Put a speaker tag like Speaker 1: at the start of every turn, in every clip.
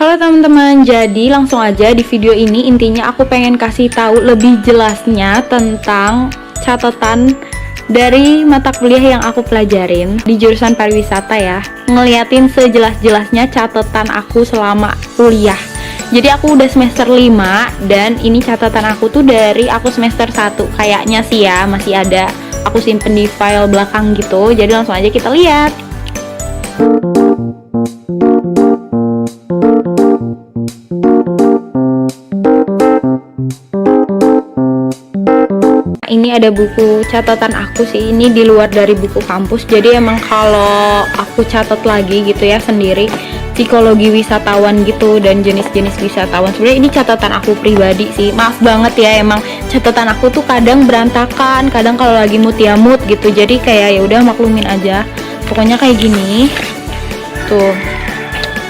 Speaker 1: Halo teman-teman, jadi langsung aja di video ini intinya aku pengen kasih tahu lebih jelasnya tentang catatan dari mata kuliah yang aku pelajarin di jurusan pariwisata ya. Ngeliatin sejelas-jelasnya catatan aku selama kuliah. Jadi aku udah semester 5 dan ini catatan aku tuh dari aku semester 1. Kayaknya sih ya, masih ada aku simpen di file belakang gitu. Jadi langsung aja kita lihat. Ini ada buku catatan aku sih, ini di luar dari buku kampus. Jadi emang kalau aku catat lagi gitu ya sendiri, psikologi wisatawan gitu dan jenis-jenis wisatawan. Sebenarnya ini catatan aku pribadi sih. Maaf banget ya, emang catatan aku tuh kadang berantakan, kadang kalau lagi mood ya mood gitu. Jadi kayak ya udah maklumin aja. Pokoknya kayak gini. Tuh.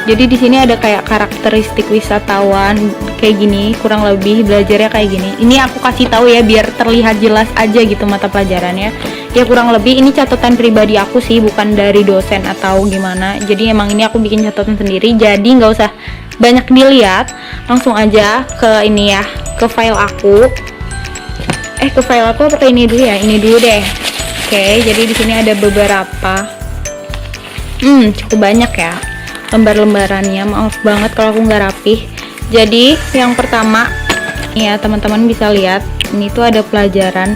Speaker 1: Jadi di sini ada kayak karakteristik wisatawan kayak gini, kurang lebih belajarnya kayak gini. Ini aku kasih tahu ya biar terlihat jelas aja gitu mata pelajarannya. Ya kurang lebih ini catatan pribadi aku sih, bukan dari dosen atau gimana. Jadi emang ini aku bikin catatan sendiri. Jadi nggak usah banyak dilihat, langsung aja ke ini ya, ke file aku. Ke file aku apa ini dulu ya? Ini dulu deh. Oke, jadi di sini ada beberapa. Cukup banyak ya lembar-lembarannya. Maaf banget kalau aku nggak rapih. Jadi yang pertama ya teman-teman bisa lihat ini tuh ada pelajaran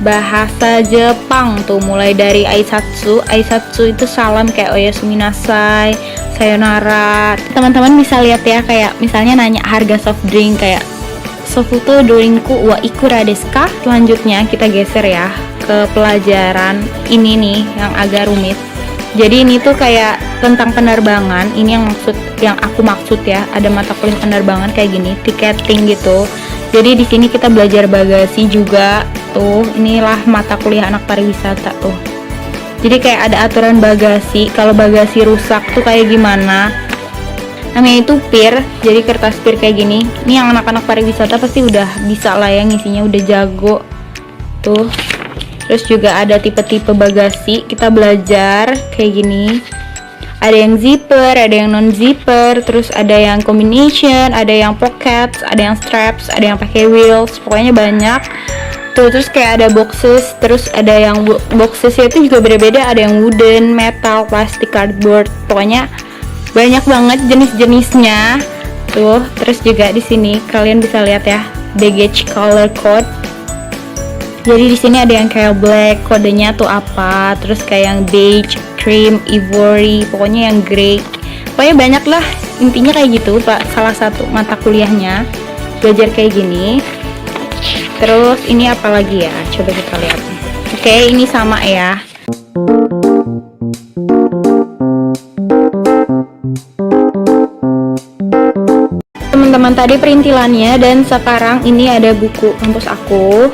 Speaker 1: bahasa Jepang tuh, mulai dari aisatsu itu salam kayak oyasuminasai, sayonara. Teman-teman bisa lihat ya, kayak misalnya nanya harga soft drink kayak sofuto dorinku wa ikura desu ka. Selanjutnya kita geser ya ke pelajaran ini nih yang agak rumit. Jadi ini tuh kayak tentang penerbangan. Ini yang aku maksud ya. Ada mata kuliah penerbangan kayak gini, tiketing gitu. Jadi di sini kita belajar bagasi juga. Tuh, inilah mata kuliah anak pariwisata tuh. Jadi kayak ada aturan bagasi. Kalau bagasi rusak tuh kayak gimana? Namanya itu PIR. Jadi kertas PIR kayak gini. Ini yang anak-anak pariwisata pasti udah bisa lah ya ngisinya, udah jago. Tuh. Terus juga ada tipe-tipe bagasi, kita belajar kayak gini. Ada yang zipper, ada yang non zipper, terus ada yang combination, ada yang pockets, ada yang straps, ada yang pakai wheels, pokoknya banyak. Tuh, terus kayak ada boxes, terus ada yang boxesnya itu juga beda-beda, ada yang wooden, metal, plastik, cardboard, pokoknya banyak banget jenis-jenisnya. Tuh, terus juga di sini kalian bisa lihat ya, baggage color code. Jadi di sini ada yang kayak black, kodenya tuh apa, terus kayak yang beige, cream, ivory, pokoknya yang grey. Pokoknya banyak lah, intinya kayak gitu Pak. Salah satu mata kuliahnya belajar kayak gini. Terus ini apa lagi ya? Coba kita lihat. Oke, ini sama ya. Teman-teman tadi perintilannya, dan sekarang ini ada buku kampus aku.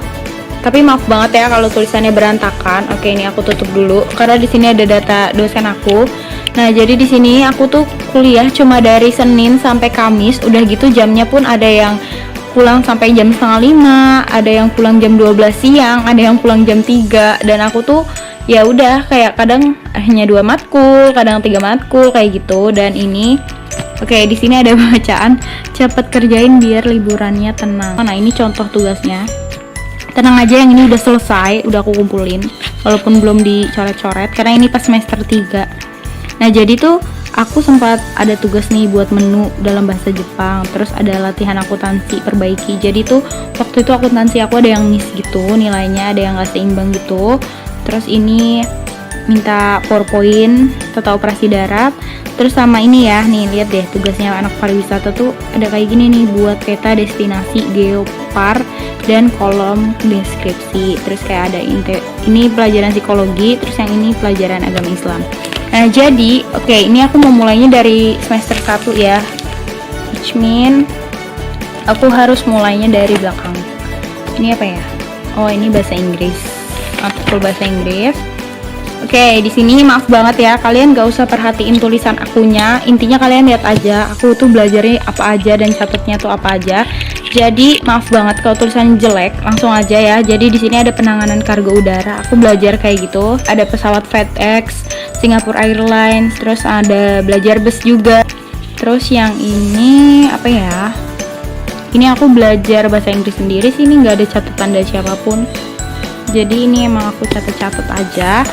Speaker 1: Tapi maaf banget ya kalau tulisannya berantakan. Oke, ini aku tutup dulu karena di sini ada data dosen aku. Nah, jadi di sini aku tuh kuliah cuma dari Senin sampai Kamis. Udah gitu jamnya pun ada yang pulang sampai jam 4:30, ada yang pulang jam 12 siang, ada yang pulang jam 3. Dan aku tuh ya udah kayak kadang hanya 2 matkul, kadang 3 matkul kayak gitu. Dan ini oke, di sini ada bacaan cepet kerjain biar liburannya tenang. Nah, ini contoh tugasnya. Tenang aja, yang ini udah selesai, udah aku kumpulin walaupun belum dicoret-coret karena ini pas semester 3. Nah, jadi tuh aku sempat ada tugas nih buat menu dalam bahasa Jepang, terus ada latihan akuntansi perbaiki. Jadi tuh waktu itu akuntansi aku ada yang miss gitu nilainya, ada yang gak seimbang gitu. Terus ini minta PowerPoint tata operasi darat. Terus sama ini ya, nih lihat deh tugasnya anak pariwisata tuh ada kayak gini nih, buat peta destinasi geopar dan kolom deskripsi. Terus kayak ada ini pelajaran psikologi, terus yang ini pelajaran agama Islam. Nah, jadi oke, ini aku mau mulainya dari semester 1 ya. Which mean aku harus mulainya dari belakang. Ini apa ya? Oh, ini bahasa Inggris. Matkul bahasa Inggris. Oke, di sini maaf banget ya, kalian gak usah perhatiin tulisan akunya. Intinya kalian lihat aja, aku tuh belajarnya apa aja dan catatnya tuh apa aja. Jadi maaf banget kalau tulisannya jelek, langsung aja ya. Jadi di sini ada penanganan kargo udara, aku belajar kayak gitu. Ada pesawat FedEx, Singapore Airlines, terus ada belajar bus juga. Terus yang ini apa ya? Ini aku belajar bahasa Inggris sendiri sih, ini nggak ada catatan dari siapapun. Jadi ini emang aku catat-catat aja.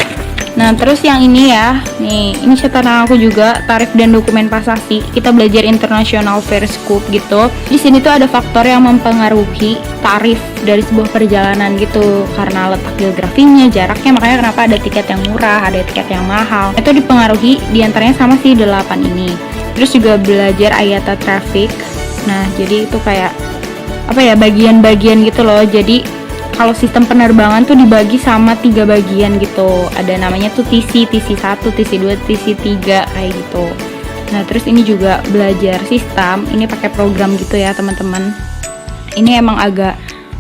Speaker 1: Nah, terus yang ini ya, nih, ini catatan aku juga, tarif dan dokumen pasasi. Kita belajar international fair scope gitu. Di sini tuh ada faktor yang mempengaruhi tarif dari sebuah perjalanan gitu, karena letak geografinya, jaraknya, makanya kenapa ada tiket yang murah, ada tiket yang mahal. Itu dipengaruhi diantaranya sama si 8 ini. Terus juga belajar IATA traffic. Nah, jadi itu kayak apa ya, bagian-bagian gitu loh. Jadi kalau sistem penerbangan tuh dibagi sama 3 bagian gitu. Ada namanya tuh TC 1, TC 2, TC 3 kayak gitu. Nah, terus ini juga belajar sistem. Ini pakai program gitu ya, teman-teman. Ini emang agak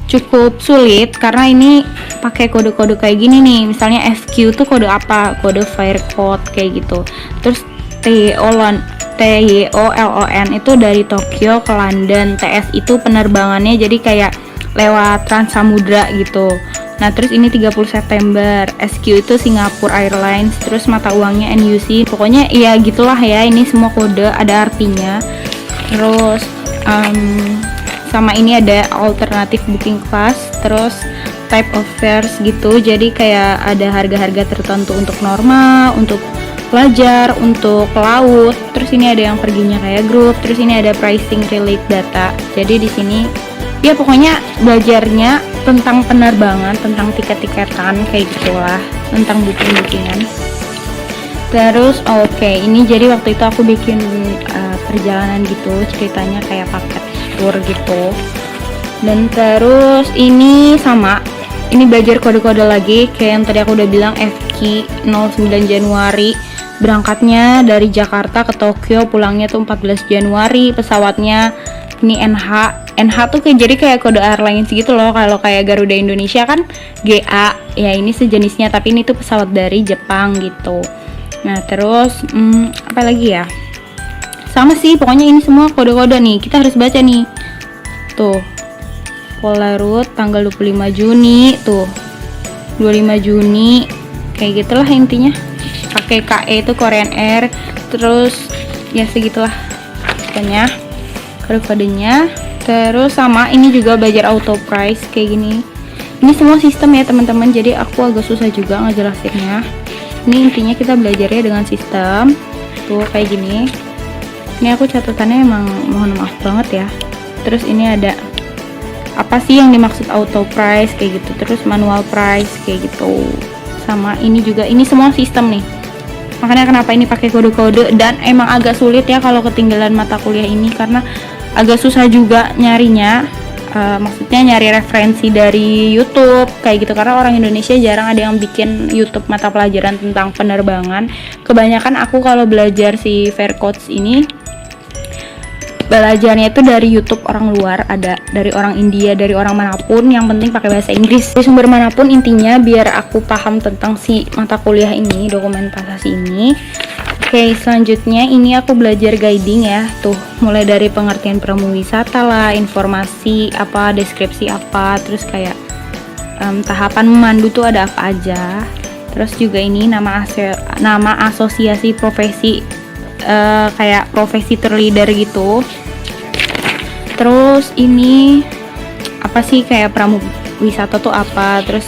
Speaker 1: cukup sulit karena ini pakai kode-kode kayak gini nih. Misalnya SQ tuh kode apa? Kode fire code kayak gitu. Terus TYOLON itu dari Tokyo ke London. TS itu penerbangannya jadi kayak lewat Trans Samudra gitu. Nah, terus ini 30 September. SQ itu Singapore Airlines. Terus mata uangnya NUC. Pokoknya ya gitulah ya, ini semua kode ada artinya. Terus sama ini ada alternative booking class. Terus type of fares gitu. Jadi kayak ada harga-harga tertentu untuk normal, untuk pelajar, untuk pelaut. Terus ini ada yang perginya kayak grup. Terus ini ada pricing relate data. Jadi di sini ya pokoknya belajarnya tentang penerbangan, tentang tiket-tiketan kayak gitulah, tentang booking-bookingan. Terus ini jadi waktu itu aku bikin perjalanan gitu, ceritanya kayak paket tour gitu. Dan terus ini sama, ini belajar kode-kode lagi kayak yang tadi aku udah bilang, FQ 09 Januari. Berangkatnya dari Jakarta ke Tokyo, pulangnya tuh 14 Januari. Pesawatnya ini NH tuh jadi kayak kode airlines gitu loh. Kalau kayak Garuda Indonesia kan GA, ya ini sejenisnya, tapi ini tuh pesawat dari Jepang gitu. Nah, terus apa lagi ya? Sama sih, pokoknya ini semua kode-kode nih. Kita harus baca nih. Tuh. Pola route tanggal 25 Juni tuh. 25 Juni. Kayak gitulah intinya. Pakai KE itu Korean Air. Terus ya segitulah pokoknya kode-kodenya. Terus sama ini juga belajar auto price kayak gini. Ini semua sistem ya teman-teman, jadi aku agak susah juga ngejelasinnya. Ini intinya kita belajarnya dengan sistem tuh kayak gini. Ini aku catatannya emang mohon maaf banget ya. Terus ini ada apa sih yang dimaksud auto price kayak gitu, terus manual price kayak gitu. Sama ini juga, ini semua sistem nih. Makanya kenapa ini pakai kode-kode, dan emang agak sulit ya kalau ketinggalan mata kuliah ini karena agak susah juga nyarinya. Maksudnya nyari referensi dari YouTube kayak gitu, karena orang Indonesia jarang ada yang bikin YouTube mata pelajaran tentang penerbangan. Kebanyakan aku kalau belajar si Fair Codes ini belajarnya itu dari YouTube orang luar, ada dari orang India, dari orang manapun, yang penting pakai bahasa Inggris dari sumber manapun intinya, biar aku paham tentang si mata kuliah ini, dokumen pasasi ini. Oke, selanjutnya ini aku belajar guiding ya, tuh mulai dari pengertian promo wisata lah, informasi apa, deskripsi apa, terus kayak tahapan memandu tuh ada apa aja. Terus juga ini nama asosiasi profesi, kayak profesi tour leader gitu. Terus ini apa sih, kayak pramu wisata tuh apa. Terus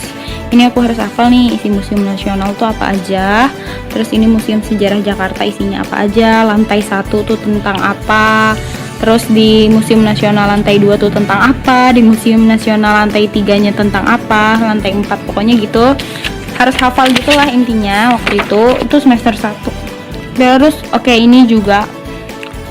Speaker 1: ini aku harus hafal nih isi museum nasional tuh apa aja. Terus ini museum sejarah Jakarta isinya apa aja. Lantai 1 tuh tentang apa. Terus di museum nasional lantai 2 tuh tentang apa. Di museum nasional lantai 3-nya tentang apa. Lantai 4 pokoknya gitu. Harus hafal gitulah intinya waktu itu semester 1. Terus ini juga,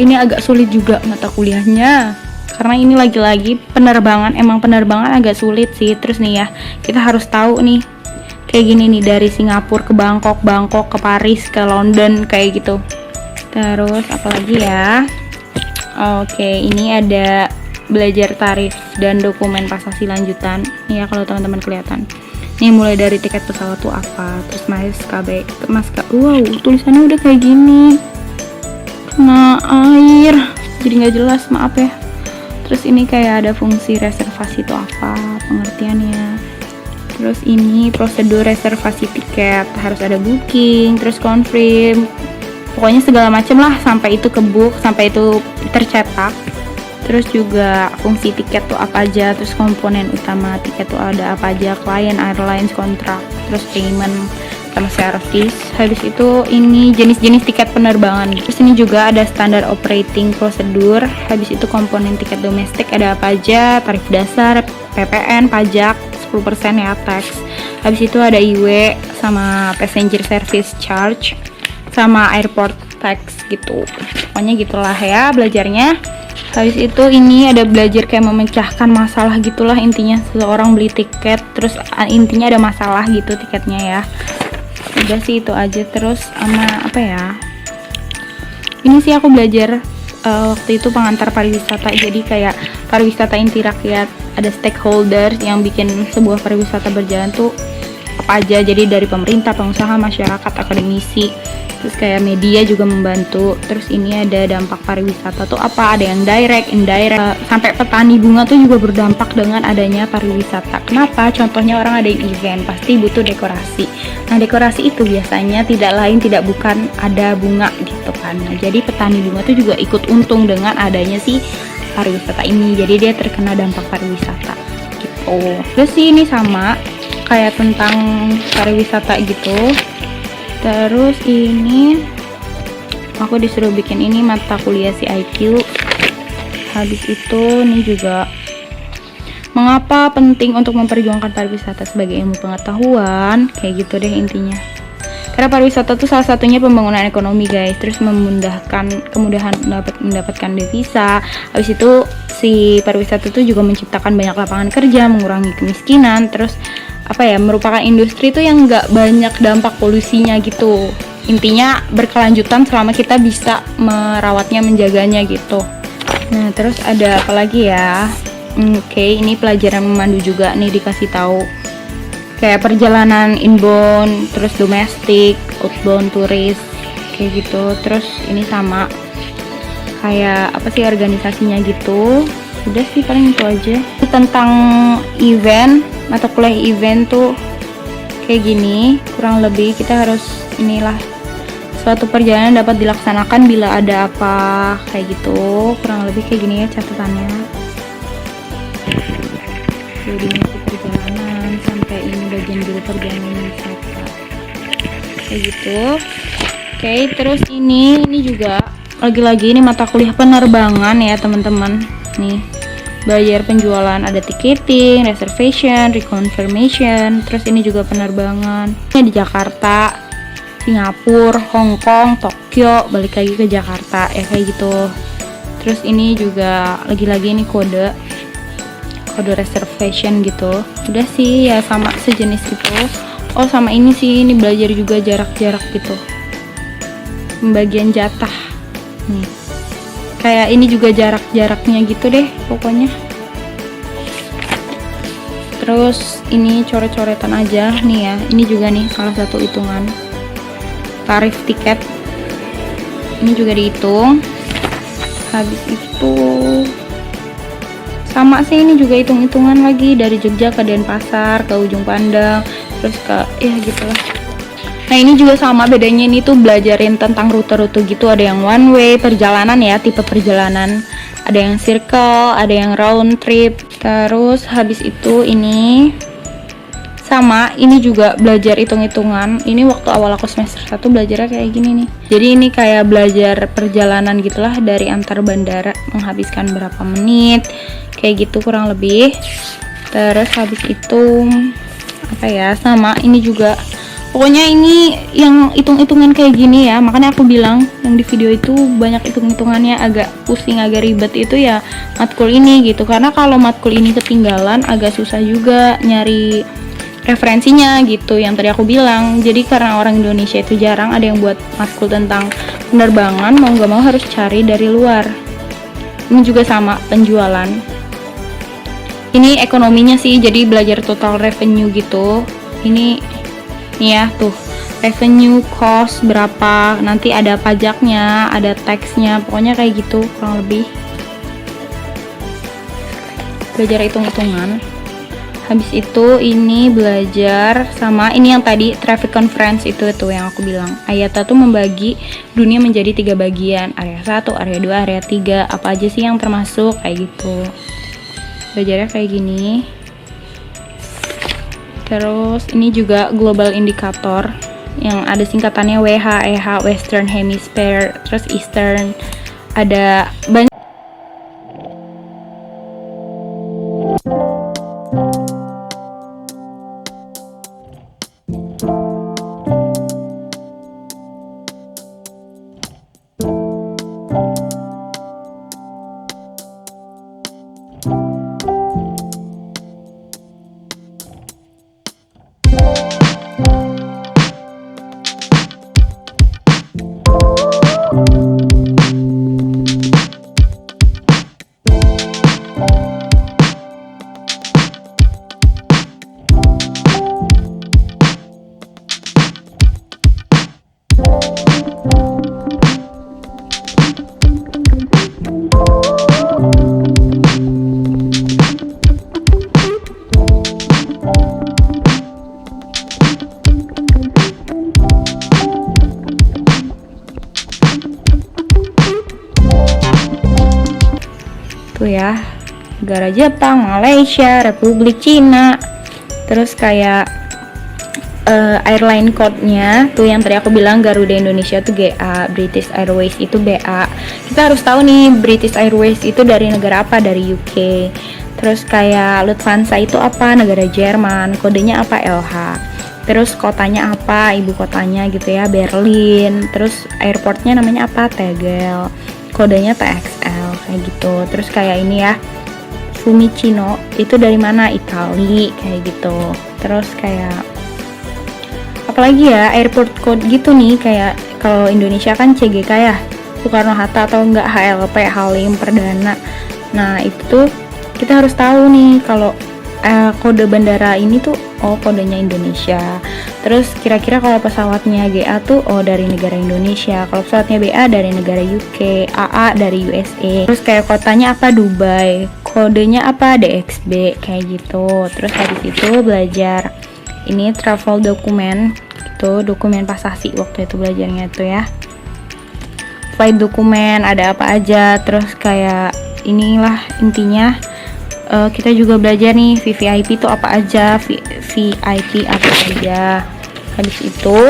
Speaker 1: ini agak sulit juga mata kuliahnya karena ini lagi-lagi penerbangan, emang penerbangan agak sulit sih. Terus nih ya, kita harus tahu nih kayak gini nih, dari Singapura ke Bangkok, Bangkok ke Paris, ke London kayak gitu. Terus apalagi ya, ini ada belajar tarif dan dokumen pasasi lanjutan nih ya, kalau teman-teman kelihatan nih, mulai dari tiket pesawat tuh apa, terus maskapai, wow tulisannya udah kayak gini, kena air jadi nggak jelas, maaf ya. Terus ini kayak ada fungsi reservasi itu apa, pengertiannya. Terus ini prosedur reservasi tiket, harus ada booking, terus confirm, pokoknya segala macam lah sampai itu ke book, sampai itu tercetak. Terus juga fungsi tiket tuh apa aja, terus komponen utama tiket tuh ada apa aja, klien, airlines, kontrak, terus payment sama service. Habis itu ini jenis-jenis tiket penerbangan. Terus ini juga ada standar operating procedure. Habis itu komponen tiket domestik ada apa aja, tarif dasar, PPN, pajak 10% ya, tax. Habis itu ada IW sama passenger service charge sama airport tax gitu. Pokoknya gitulah ya belajarnya. Habis itu ini ada belajar kayak memecahkan masalah gitulah, intinya seseorang beli tiket terus intinya ada masalah gitu tiketnya ya. Udah sih itu aja. Terus sama apa ya, ini sih aku belajar waktu itu pengantar pariwisata, jadi kayak pariwisata inti rakyat, ada stakeholder yang bikin sebuah pariwisata berjalan tuh apa aja, jadi dari pemerintah, pengusaha, masyarakat, akademisi, terus kayak media juga membantu. Terus ini ada dampak pariwisata tuh apa, ada yang direct, indirect, sampai petani bunga tuh juga berdampak dengan adanya pariwisata. Kenapa? Contohnya orang ada event pasti butuh dekorasi. Nah dekorasi itu biasanya tidak lain tidak bukan ada bunga gitu kan. Nah, jadi petani bunga tuh juga ikut untung dengan adanya si pariwisata ini, jadi dia terkena dampak pariwisata gitu. Terus sih ini sama kayak tentang pariwisata gitu. Terus ini aku disuruh bikin ini mata kuliah CIQ. Habis itu ini juga mengapa penting untuk memperjuangkan pariwisata sebagai ilmu pengetahuan, kayak gitu deh intinya. Karena pariwisata itu salah satunya pembangunan ekonomi guys, terus kemudahan mendapatkan devisa. Habis itu si pariwisata itu juga menciptakan banyak lapangan kerja, mengurangi kemiskinan, terus apa ya, merupakan industri itu yang nggak banyak dampak polusinya gitu. Intinya berkelanjutan selama kita bisa merawatnya, menjaganya gitu. Nah terus ada apa lagi ya? Oke, ini pelajaran memandu juga nih dikasih tahu. Kayak perjalanan inbound, terus domestik, outbound, turis, kayak gitu. Terus ini sama kayak apa sih organisasinya gitu. Udah sih paling itu aja. Tentang event, mata kuliah event tuh kayak gini, kurang lebih kita harus inilah, suatu perjalanan dapat dilaksanakan bila ada apa, kayak gitu. Kurang lebih kayak gini ya catatannya. Jadi perjalanan sampai ini bagian dulu perjalanan wisata kayak gitu. Oke, terus ini juga lagi-lagi ini mata kuliah penerbangan ya teman-teman. Nih belajar penjualan, ada ticketing, reservation, reconfirmation. Terus ini juga penerbangan ini di Jakarta, Singapura, Hong Kong, Tokyo, balik lagi ke Jakarta ya kayak gitu. Terus ini juga lagi-lagi ini kode reservation gitu. Udah sih ya, sama sejenis itu. Oh sama ini sih, ini belajar juga jarak-jarak gitu, pembagian jatah nih, kayak ini juga jarak-jaraknya gitu deh pokoknya. Terus ini coret-coretan aja nih ya, ini juga nih salah satu hitungan tarif tiket, ini juga dihitung. Habis itu sama sih, ini juga hitung-hitungan lagi dari Jogja ke Denpasar, ke Ujung Pandang, terus ke ya gitulah. Nah ini juga sama, bedanya ini tuh belajarin tentang rute-rute gitu. Ada yang one way perjalanan ya, tipe perjalanan, ada yang circle, ada yang round trip. Terus habis itu ini sama, ini juga belajar hitung-hitungan. Ini waktu awal aku semester 1 belajarnya kayak gini nih. Jadi ini kayak belajar perjalanan gitulah, dari antar bandara menghabiskan berapa menit, kayak gitu kurang lebih. Terus habis itu apa ya, sama ini juga. Pokoknya ini yang hitung-hitungan kayak gini ya, makanya aku bilang yang di video itu banyak hitung-hitungannya, agak pusing, agak ribet itu ya matkul ini gitu. Karena kalau matkul ini ketinggalan agak susah juga nyari referensinya gitu, yang tadi aku bilang. Jadi karena orang Indonesia itu jarang ada yang buat matkul tentang penerbangan, mau gak mau harus cari dari luar. Ini juga sama penjualan, ini ekonominya sih, jadi belajar total revenue gitu. Ini nih ya tuh, revenue, cost berapa, nanti ada pajaknya, ada taxnya, pokoknya kayak gitu kurang lebih. Belajar hitung-hitungan. Habis itu ini belajar sama ini yang tadi traffic conference itu tuh yang aku bilang. Ayata tuh membagi dunia menjadi 3 bagian, area 1, area 2, area 3. Apa aja sih yang termasuk kayak gitu. Belajarnya kayak gini. Terus ini juga global indicator yang ada singkatannya WHEH, Western Hemisphere, terus Eastern. Ada banyak. Tuh ya, negara Jepang, Malaysia, Republik Cina, terus kayak airline code-nya tuh yang tadi aku bilang Garuda Indonesia tuh GA, British Airways itu BA. Kita harus tahu nih British Airways itu dari negara apa, dari UK. Terus kayak Lufthansa itu apa, negara Jerman, kodenya apa, LH. Terus kotanya apa, ibu kotanya gitu ya, Berlin. Terus airportnya namanya apa, Tegel, kodenya TXL kayak gitu. Terus kayak ini ya, Fiumicino itu dari mana, Itali kayak gitu. Terus kayak apalagi ya, airport code gitu nih, kayak kalau Indonesia kan CGK ya, Soekarno Hatta, atau enggak HLP, Halim Perdana. Nah itu tuh kita harus tahu nih kalau kode bandara ini tuh kodenya Indonesia. Terus kira-kira kalau pesawatnya GA tuh dari negara Indonesia, kalau pesawatnya BA dari negara UK, AA dari USA. Terus kayak kotanya apa, Dubai, kodenya apa, DXB kayak gitu. Terus habis itu belajar ini travel dokumen gitu, dokumen pasasi waktu itu belajarnya itu ya. Flight dokumen ada apa aja. Terus kayak inilah intinya. Kita juga belajar nih VVIP itu apa aja, VIP apa aja. Habis itu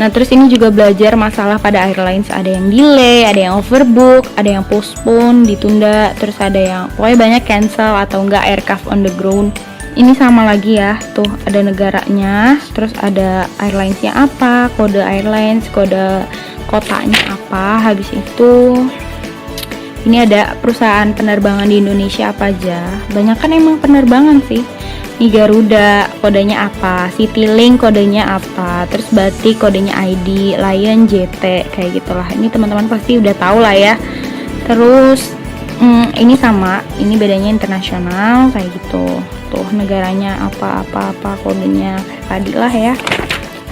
Speaker 1: nah terus ini juga belajar masalah pada airlines, ada yang delay, ada yang overbook, ada yang postpone, ditunda, terus ada yang pokoknya banyak cancel atau enggak aircraft on the ground. Ini sama lagi ya, tuh ada negaranya, terus ada airlinesnya apa, kode airlines, kode kotanya apa. Habis itu ini ada perusahaan penerbangan di Indonesia apa aja. Banyak kan emang penerbangan sih. Ini Garuda kodenya apa, Citylink kodenya apa, terus Batik kodenya ID, Lion JT kayak gitulah. Ini teman-teman pasti udah tahu lah ya. Terus ini sama, ini bedanya internasional kayak gitu. Tuh negaranya apa kodenya kayak tadi lah ya.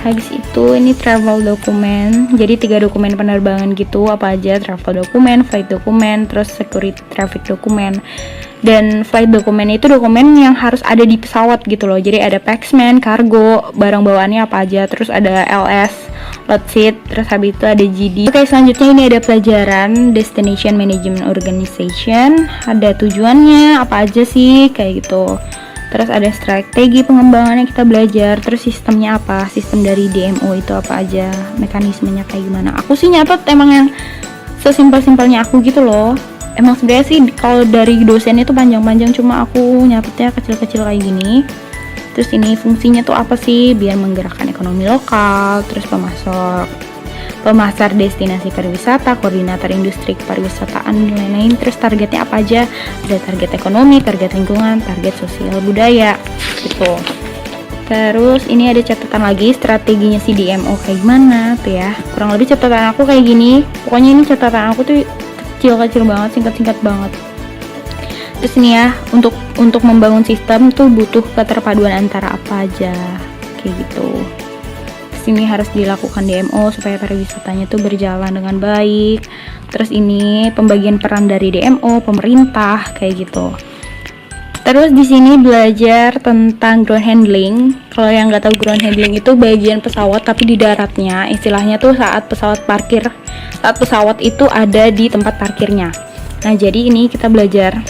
Speaker 1: Habis itu ini travel dokumen, jadi 3 dokumen penerbangan gitu, apa aja, travel dokumen, flight dokumen, terus security traffic dokumen. Dan flight dokumen itu dokumen yang harus ada di pesawat gitu loh, jadi ada paxman, kargo, barang bawaannya apa aja, terus ada LS, load seat, terus habis itu ada GD. Oke, selanjutnya ini ada pelajaran Destination Management Organization, ada tujuannya apa aja sih kayak gitu. Terus ada strategi pengembangannya kita belajar, terus sistemnya apa, sistem dari DMO itu apa aja, mekanismenya kayak gimana. Aku sih nyatet emang yang sesimpel-simpelnya aku gitu loh. Emang sebenarnya sih kalau dari dosen itu panjang-panjang, cuma aku nyatetnya kecil-kecil kayak gini. Terus ini fungsinya tuh apa sih, biar menggerakkan ekonomi lokal, terus pemasar destinasi pariwisata, koordinator industri pariwisataan, dan lain-lain. Terus targetnya apa aja, ada target ekonomi, target lingkungan, target sosial budaya gitu. Terus ini ada catatan lagi, strateginya si DMO kayak gimana tuh ya. Kurang lebih catatan aku kayak gini. Pokoknya ini catatan aku tuh kecil-kecil banget, singkat-singkat banget. Terus ini ya, untuk membangun sistem tuh butuh keterpaduan antara apa aja kayak gitu. Ini harus dilakukan DMO supaya pariwisatanya tuh berjalan dengan baik. Terus ini pembagian peran dari DMO, pemerintah kayak gitu. Terus di sini belajar tentang ground handling. Kalau yang nggak tahu, ground handling itu bagian pesawat tapi di daratnya. Istilahnya tuh saat pesawat parkir, saat pesawat itu ada di tempat parkirnya. Nah, jadi ini kita belajar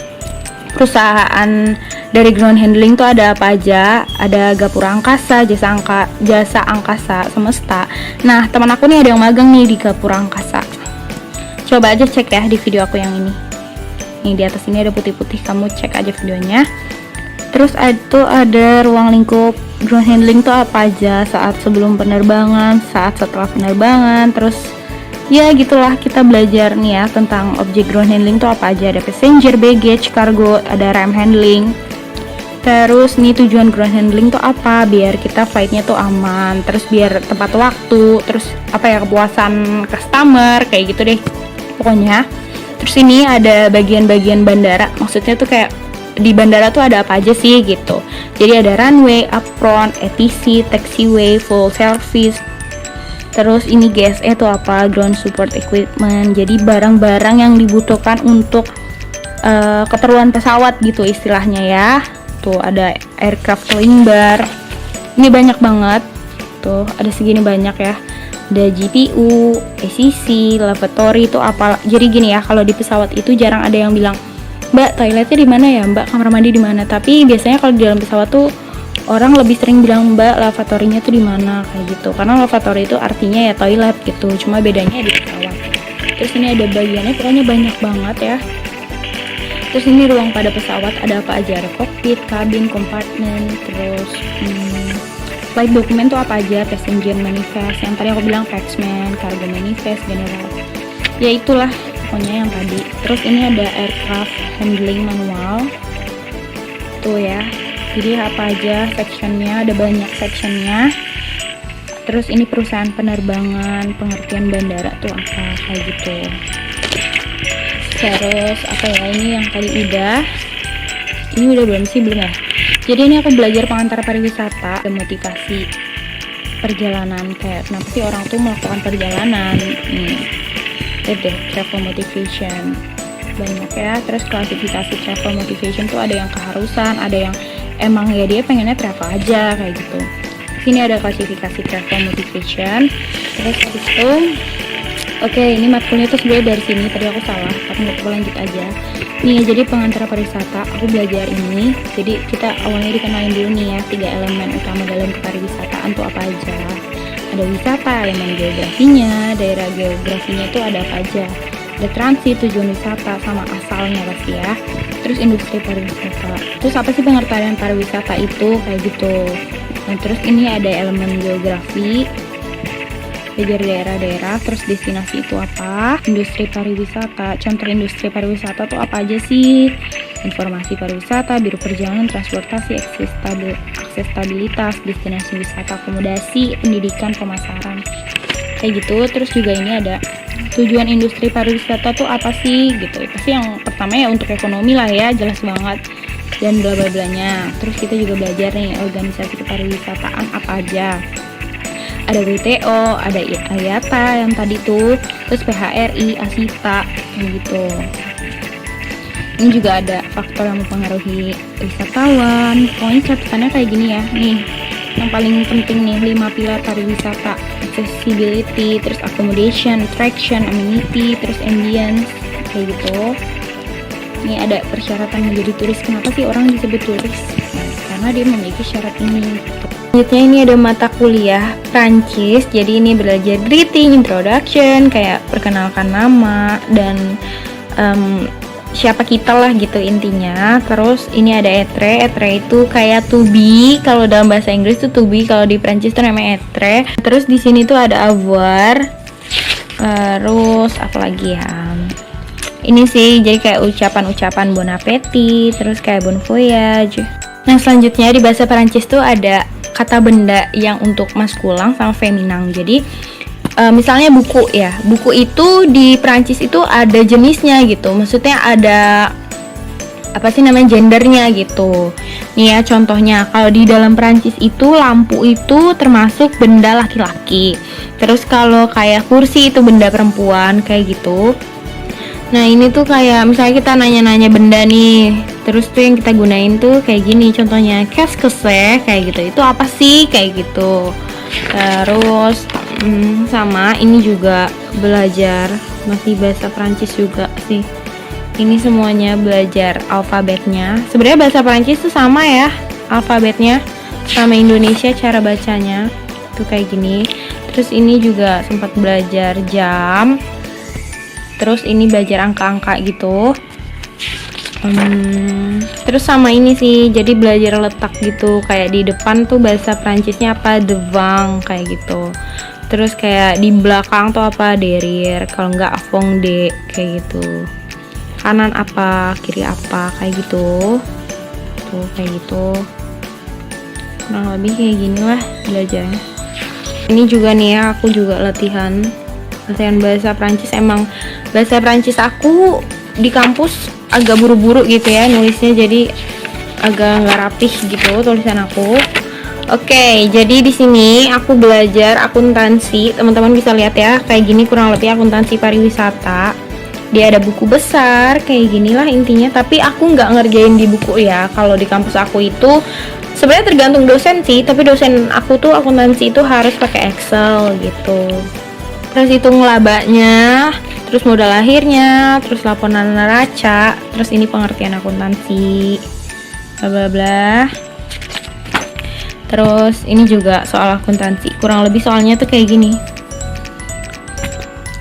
Speaker 1: perusahaan dari ground handling tuh ada apa aja. Ada Gapura Angkasa, Jasa Angkasa Semesta. Nah, teman aku nih ada yang magang nih di Gapura Angkasa. Coba aja cek ya di video aku yang ini. Nih di atas ini ada putih-putih, kamu cek aja videonya. Terus itu ada ruang lingkup ground handling tuh apa aja, saat sebelum penerbangan, saat setelah penerbangan. Terus ya gitulah, kita belajar nih ya tentang objek ground handling tuh apa aja. Ada passenger, baggage, cargo, ada ram handling. Terus nih tujuan ground handling tuh apa, biar kita flightnya tuh aman, terus biar tepat waktu, terus apa ya, kepuasan customer, kayak gitu deh pokoknya. Terus ini ada bagian-bagian bandara, maksudnya tuh kayak di bandara tuh ada apa aja sih gitu. Jadi ada runway, apron, ATC, taxiway, full service. Terus ini GSE tuh apa, ground support equipment. Jadi barang-barang yang dibutuhkan untuk keperluan pesawat gitu istilahnya ya. Tuh ada aircraft towing bar. Ini banyak banget. Tuh ada segini banyak ya. Ada GPU, ACC, lavatory itu apa. Jadi gini ya, kalau di pesawat itu jarang ada yang bilang, "Mbak, toiletnya di mana ya? Mbak, kamar mandi di mana?" Tapi biasanya kalau di dalam pesawat tuh orang lebih sering bilang, "Mbak, lavatorynya tuh di mana?" kayak gitu. Karena lavatory itu artinya ya toilet gitu. Cuma bedanya di pesawat. Terus ini ada bagiannya, pokoknya banyak banget ya. Terus ini ruang pada pesawat ada apa aja? Ada cockpit, kabin, kompartemen, terus flight dokumen tuh apa aja, passenger manifest, yang tadi aku bilang paxman, cargo manifest, general. Ya itulah pokoknya yang tadi. Terus ini ada aircraft handling manual. Tuh ya. Jadi apa aja sectionnya, ada banyak sectionnya. Terus ini perusahaan penerbangan, pengertian bandara tuh apa, kayak gitu. Terus apa ya, ini yang tadi udah. Ini udah belum sih, belum ya? Jadi ini aku belajar pengantar pariwisata, motivasi perjalanan, kayak kenapa sih orang tuh melakukan perjalanan. Deh, travel motivation banyak ya. Terus klasifikasi travel motivation tuh ada yang keharusan, ada yang emang ya dia pengennya travel aja kayak gitu. Sini ada klasifikasi travel motivation. Terus habis itu ini matkulnya tuh sebenarnya dari sini, tadi aku salah, tapi aku lanjut aja. Nih jadi pengantar pariwisata, aku belajar ini. Jadi kita awalnya dikenalin dulu nih ya 3 elemen utama dalam kepariwisataan tuh apa aja. Ada wisata, elemen geografinya, daerah geografinya tuh ada apa aja. Ada transit, tujuan wisata, sama asalnya pasti ya. Terus industri pariwisata. Terus apa sih pengertian pariwisata itu, kayak gitu. Nah terus ini ada elemen geografi, belajar daerah-daerah. Terus destinasi itu apa, industri pariwisata, contoh industri pariwisata tuh apa aja sih, informasi pariwisata, biro perjalanan, transportasi, aksesabilitas, destinasi wisata, akomodasi, pendidikan, pemasaran, kayak gitu. Terus juga ini ada tujuan industri pariwisata tuh apa sih gitu. Pasti yang pertama ya untuk ekonomi lah ya, jelas banget, dan bla bla blanya. Terus kita juga belajar nih organisasi kepariwisataan apa aja. Ada WTO, ada IATA yang tadi tuh, terus PHRI, ASITA, gitu. Ini juga ada faktor yang mempengaruhi wisatawan. Pokoknya catatannya kayak gini ya. Nih, yang paling penting nih 5 pilar pariwisata: accessibility, terus accommodation, attraction, amenity, terus ambience, kayak gitu. Ini ada persyaratan menjadi turis. Kenapa sih orang disebut turis? Nah, karena dia memiliki syarat ini. Selanjutnya ini ada mata kuliah Prancis. Jadi ini belajar greeting, introduction, kayak perkenalkan nama dan siapa kita lah gitu intinya. Terus ini ada etre. Etre itu kayak to be, kalau dalam bahasa Inggris tuh to be, kalau di Prancis tuh namanya etre. Terus di sini tuh ada avoir. Terus apa lagi ya? Ini sih jadi kayak ucapan-ucapan bon appétit, terus kayak bon voyage. Nah selanjutnya di bahasa Perancis tuh ada kata benda yang untuk maskulang sama feminang. Jadi misalnya buku ya, buku itu di Perancis itu ada jenisnya gitu, maksudnya ada apa sih namanya, gendernya gitu. Nih ya contohnya, kalau di dalam Perancis itu lampu itu termasuk benda laki-laki. Terus kalau kayak kursi itu benda perempuan, kayak gitu. Nah ini tuh kayak misalnya kita nanya-nanya benda nih, Terus tuh yang kita gunain tuh kayak gini contohnya, kese kayak gitu. Itu apa sih kayak gitu. Terus sama ini juga belajar masih bahasa Prancis juga sih. Ini semuanya belajar alfabetnya. Sebenarnya bahasa Prancis tuh sama ya alfabetnya sama Indonesia, cara bacanya tuh kayak gini. Terus ini juga sempat belajar jam. Terus ini belajar angka-angka gitu. Terus sama ini sih, jadi belajar letak gitu, kayak di depan tuh bahasa Prancisnya apa, devant kayak gitu. Terus kayak di belakang tuh apa, derrière, kalau enggak avant de kayak gitu. Kanan apa, kiri apa kayak gitu. Tuh kayak gitu. Kurang lebih kayak gini lah belajarnya. Ini juga nih ya, aku juga latihan bahasa Prancis. Emang bahasa Prancis aku di kampus agak buru-buru gitu ya nulisnya, jadi agak nggak rapih gitu tulisan aku. Oke, jadi di sini aku belajar akuntansi. Teman-teman bisa lihat ya, kayak gini kurang lebih akuntansi pariwisata. Dia ada buku besar kayak ginilah intinya, tapi aku nggak ngerjain di buku ya. Kalau di kampus aku itu sebenarnya tergantung dosen sih, tapi dosen aku tuh akuntansi itu harus pakai Excel gitu. Terus hitung labanya, terus modal akhirnya, terus laporan neraca, terus ini pengertian akuntansi, bla bla bla. Terus ini juga soal akuntansi, kurang lebih soalnya tuh kayak gini.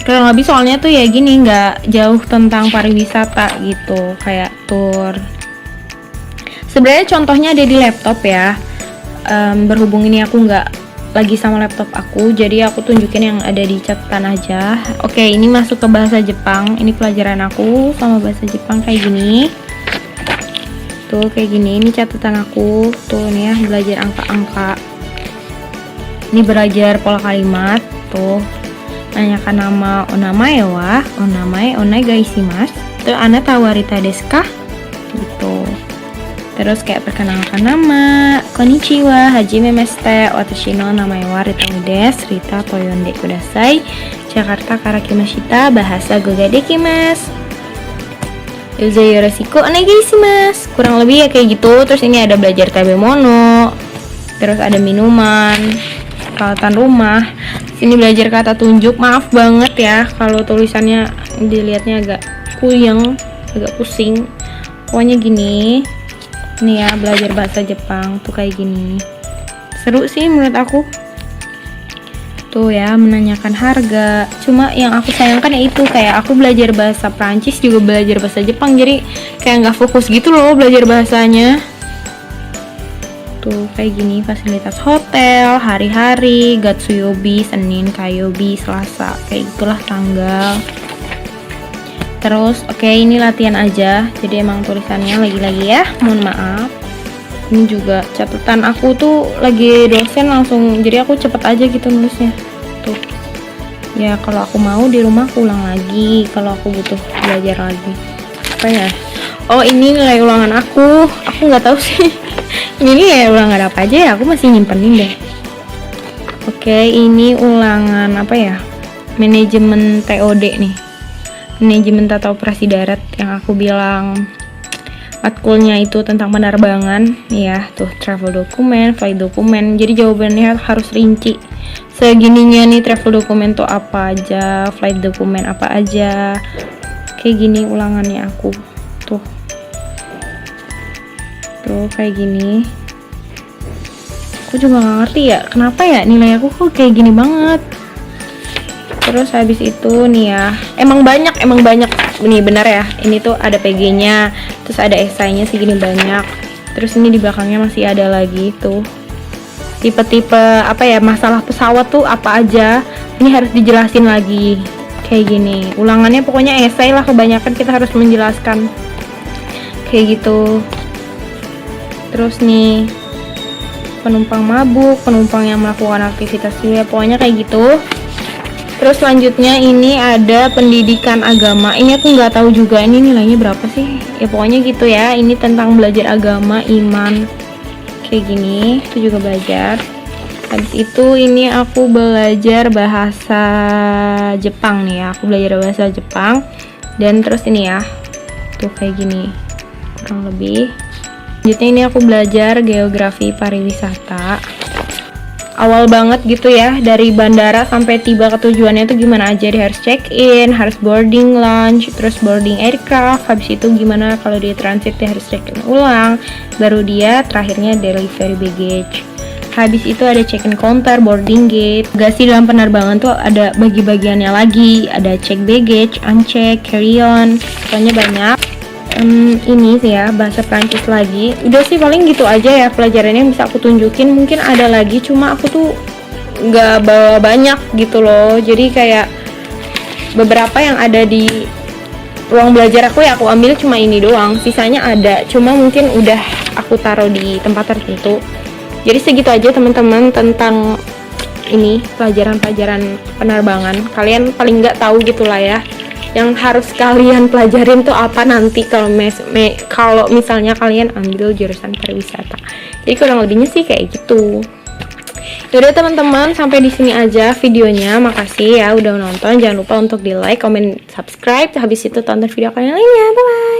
Speaker 1: Kurang lebih soalnya tuh ya gini, nggak jauh tentang pariwisata gitu, kayak tour. Sebenarnya contohnya ada di laptop ya. Berhubung ini aku nggak lagi sama laptop aku, jadi aku tunjukin yang ada di catatan aja. Oke, ini masuk ke bahasa Jepang. Ini pelajaran aku sama bahasa Jepang kayak gini. Tuh kayak gini, ini catatan aku. Tuh nih ya, belajar angka-angka. Ini belajar pola kalimat. Tuh, nanyakan nama onamae wa, onamae onegai shimasu. Tuh, anata warita desu ka? Gitu. Terus kayak perkenalkan nama, konnichiwa, hajimemashite, watashi no namae wa Rita desu, Rita toyonde kudasai, Jakarta kara kimashita, bahasa goga dekimasu, yuzo yoroshiku onegai shimasu. Kurang lebih ya kayak gitu. Terus ini ada belajar tabemono, terus ada minuman, peralatan rumah. Sini belajar kata tunjuk. Maaf banget ya kalau tulisannya dilihatnya agak kuyeng, agak pusing. Pokoknya gini. Nih ya, belajar bahasa Jepang tuh kayak gini. Seru sih menurut aku. Tuh ya, menanyakan harga. Cuma yang aku sayangkan ya itu, kayak aku belajar bahasa Prancis juga belajar bahasa Jepang, jadi kayak nggak fokus gitu loh belajar bahasanya. Tuh kayak gini, fasilitas hotel, hari-hari, Gatsuyobi, Senin, Kayobi, Selasa, kayak gitulah tanggal. Terus oke, ini latihan aja, jadi emang tulisannya lagi-lagi ya, mohon maaf. Ini juga catatan aku tuh lagi dosen langsung, jadi aku cepet aja gitu nulisnya. Tuh ya, kalau aku mau di rumah aku ulang lagi, kalau aku butuh belajar lagi. Apa ya, oh ini nilai ulangan aku nggak tahu sih. Ini nilai ulangan apa aja ya, aku masih nyimpenin deh. Oke, ini ulangan apa ya, manajemen TOD nih, manajemen tata operasi darat, yang aku bilang matkulnya itu tentang penerbangan ya. Tuh, travel dokumen, flight dokumen, jadi jawabannya harus rinci segininya nih. Travel dokumen tuh apa aja, flight dokumen apa aja, kayak gini ulangannya aku. Tuh kayak gini. Aku juga gak ngerti ya kenapa ya nilai aku kok kayak gini banget. Terus habis itu nih ya, emang banyak nih, benar ya, ini tuh ada PG-nya, terus ada esainya segini banyak. Terus ini di belakangnya masih ada lagi tuh tipe-tipe apa ya, masalah pesawat tuh apa aja, ini harus dijelasin lagi kayak gini. Ulangannya pokoknya esai lah, kebanyakan kita harus menjelaskan kayak gitu. Terus nih, penumpang mabuk, penumpang yang melakukan aktivitas ya, pokoknya kayak gitu. Terus selanjutnya ini ada pendidikan agama. Ini aku nggak tahu juga ini nilainya berapa sih. Ya pokoknya gitu ya. Ini tentang belajar agama, iman, kayak gini. Itu juga belajar. Habis itu ini aku belajar bahasa Jepang nih ya. Aku belajar bahasa Jepang. Dan terus ini ya, tuh kayak gini. kurang lebih. Selanjutnya ini aku belajar geografi pariwisata. Awal banget gitu ya, dari bandara sampai tiba ke tujuannya itu gimana aja. Dia harus check in, harus boarding lunch, terus boarding aircraft. Habis itu gimana kalau dia transit, dia harus check in ulang. Baru dia terakhirnya delivery baggage. Habis itu ada check-in counter, boarding gate. Bagasi dalam penerbangan tuh ada bagi-bagiannya lagi. Ada check baggage, uncheck, carry-on. Pokoknya banyak. Ini sih ya, bahasa Prancis lagi. Udah sih paling gitu aja ya pelajarannya yang bisa aku tunjukin. Mungkin ada lagi, cuma aku tuh nggak bawa banyak gitu loh. Jadi kayak beberapa yang ada di ruang belajar aku ya aku ambil cuma ini doang. Sisanya ada, cuma mungkin udah aku taruh di tempat tertentu. Jadi segitu aja teman-teman tentang ini pelajaran-pelajaran penerbangan. Kalian paling nggak tahu gitulah ya. Yang harus kalian pelajarin tuh apa nanti kalau misalnya kalian ambil jurusan pariwisata. Jadi kurang lebihnya sih kayak gitu. Yaudah teman-teman, sampai di sini aja videonya. Makasih ya udah nonton. Jangan lupa untuk di like, comment, subscribe. Habis itu tonton video kalian lainnya. Bye bye.